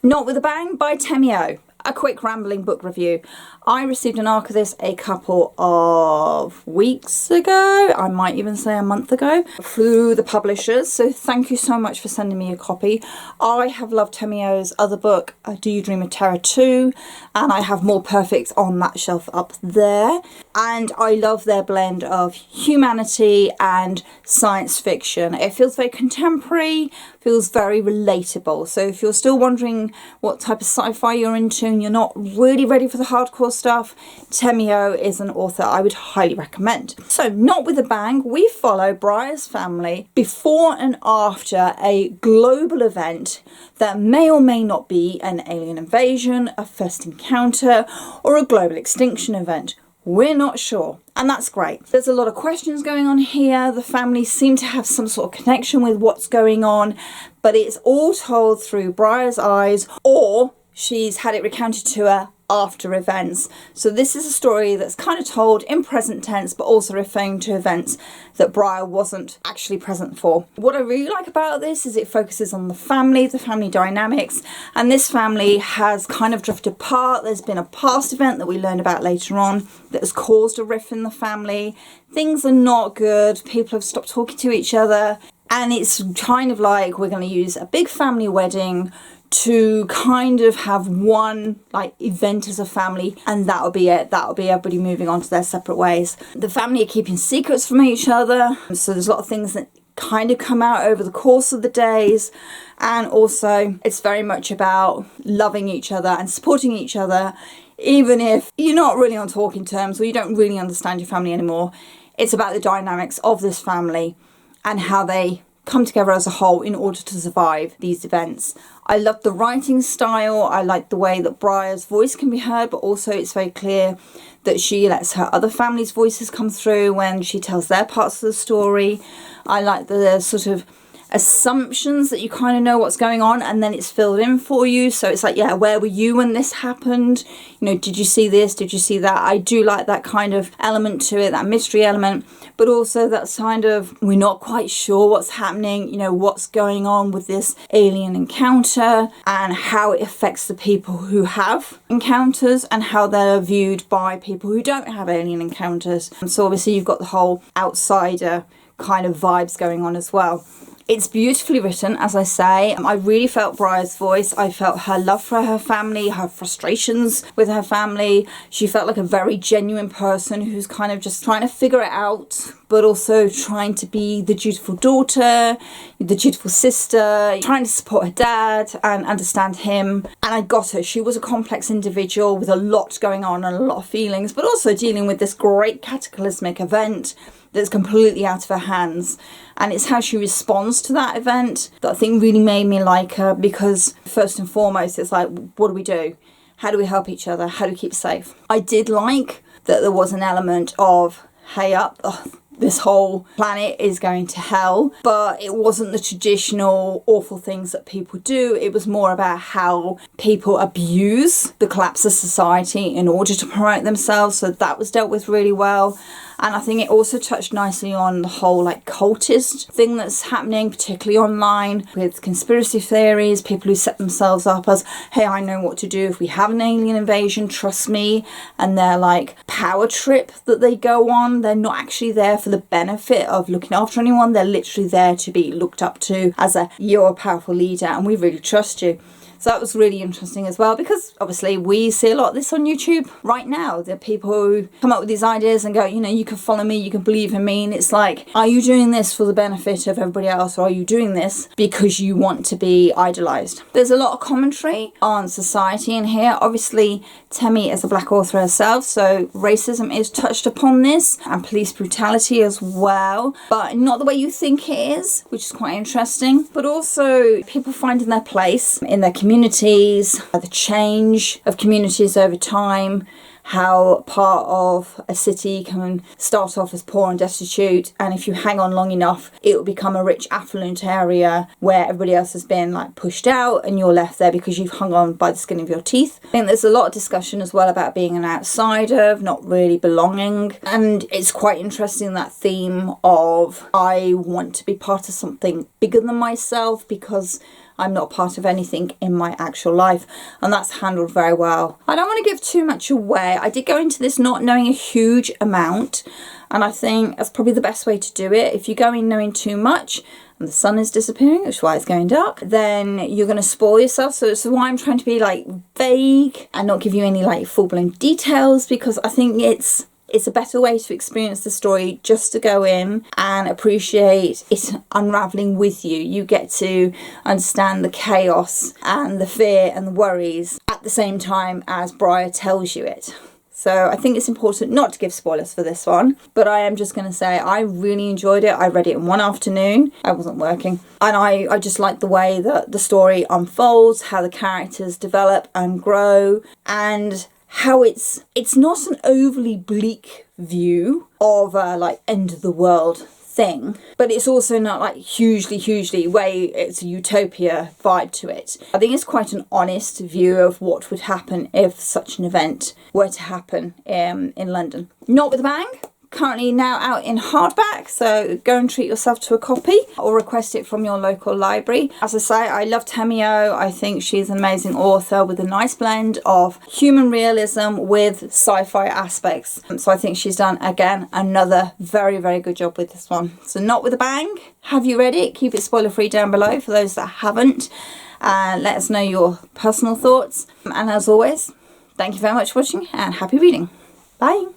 Not With a Bang by Temi Oh. A quick rambling book review. I received an ARC of this a couple of weeks ago, I might even say a month ago, through the publishers, so thank you so much for sending me a copy. I have loved Temi Oh's other book, Do You Dream of Terror 2, and I have More Perfect on that shelf up there, and I love their blend of humanity and science fiction. It feels very contemporary, feels very relatable, so if you're still wondering what type of sci-fi you're into and you're not really ready for the hardcore stuff, Temi Oh is an author I would highly recommend. So, Not With a Bang, we follow Briar's family before and after a global event that may or may not be an alien invasion, a first encounter, or a global extinction event. We're not sure, and that's great. There's a lot of questions going on here. The family seem to have some sort of connection with what's going on, but it's all told through Briar's eyes, or she's had it recounted to her after events. So this is a story that's kind of told in present tense, but also referring to events that Briar wasn't actually present for. What I really like about this is it focuses on the family dynamics, and this family has kind of drifted apart. There's been a past event that we learn about later on that has caused a rift in the family. Things are not good. People have stopped talking to each other, and it's kind of like we're going to use a big family wedding to kind of have one like event as a family, and that'll be it. That'll be everybody moving on to their separate ways. The family are keeping secrets from each other, so there's a lot of things that kind of come out over the course of the days, and also it's very much about loving each other and supporting each other, even if you're not really on talking terms or you don't really understand your family anymore. It's about the dynamics of this family and how they come together as a whole in order to survive these events. I love the writing style. I like the way that Briar's voice can be heard, but also it's very clear that she lets her other family's voices come through when she tells their parts of the story. I like the sort of assumptions that you kind of know what's going on, and then it's filled in for you. So it's like, yeah, where were you when this happened? You know, did you see this? Did you see that? I do like that kind of element to it, that mystery element, but also that kind of, we're not quite sure what's happening, you know, what's going on with this alien encounter and how it affects the people who have encounters and how they're viewed by people who don't have alien encounters. And so obviously you've got the whole outsider kind of vibes going on as well. It's beautifully written, as I say. I really felt Briar's voice. I felt her love for her family, her frustrations with her family. She felt like a very genuine person who's kind of just trying to figure it out, but also trying to be the dutiful daughter, the dutiful sister, trying to support her dad and understand him. And I got her. She was a complex individual with a lot going on and a lot of feelings, but also dealing with this great cataclysmic event that's completely out of her hands. And it's how she responds to that event that I think really made me like her, because first and foremost it's like, what do we do? How do we help each other? How do we keep safe? I did like that there was an element of, hey up, this whole planet is going to hell, but it wasn't the traditional awful things that people do. It was more about how people abuse the collapse of society in order to promote themselves, so that was dealt with really well. And I think it also touched nicely on the whole like cultist thing that's happening, particularly online, with conspiracy theories, people who set themselves up as, hey, I know what to do if we have an alien invasion, trust me. And their like power trip that they go on, they're not actually there for the benefit of looking after anyone. They're literally there to be looked up to as you're a powerful leader and we really trust you. So that was really interesting as well, because obviously we see a lot of this on YouTube right now. There are people who come up with these ideas and go, you know, you can follow me, you can believe in me. And it's like, are you doing this for the benefit of everybody else, or are you doing this because you want to be idolized? There's a lot of commentary on society in here. Obviously, Temi is a black author herself, so racism is touched upon this, and police brutality as well, but not the way you think it is, which is quite interesting. But also people finding their place in their communities, the change of communities over time, how part of a city can start off as poor and destitute, and if you hang on long enough it will become a rich affluent area where everybody else has been like pushed out and you're left there because you've hung on by the skin of your teeth. I think there's a lot of discussion as well about being an outsider, of not really belonging, and it's quite interesting, that theme of I want to be part of something bigger than myself because I'm not part of anything in my actual life, and that's handled very well. I don't want to give too much away. I did go into this not knowing a huge amount, and I think that's probably the best way to do it. If you go in knowing too much and the sun is disappearing, which is why it's going dark, then you're going to spoil yourself. So this is why I'm trying to be like vague and not give you any like full-blown details, because I think it's a better way to experience the story, just to go in and appreciate it unraveling with you. You get to understand the chaos and the fear and the worries at the same time as Briar tells you it. So I think it's important not to give spoilers for this one, but I am just going to say I really enjoyed it. I read it in one afternoon. I wasn't working. And I just like the way that the story unfolds, how the characters develop and grow, and how it's not an overly bleak view of a like end of the world thing, but it's also not like hugely way it's a utopia vibe to it. I think it's quite an honest view of what would happen if such an event were to happen in London. Not with a Bang. Currently now out in hardback, so go and treat yourself to a copy or request it from your local library. As I say, I love Temi Oh. I think she's an amazing author with a nice blend of human realism with sci-fi aspects. So I think she's done, again, another very good job with this one. So Not With a Bang. Have you read it? Keep it spoiler free down below for those that haven't. Let us know your personal thoughts. And as always, thank you very much for watching and happy reading. Bye.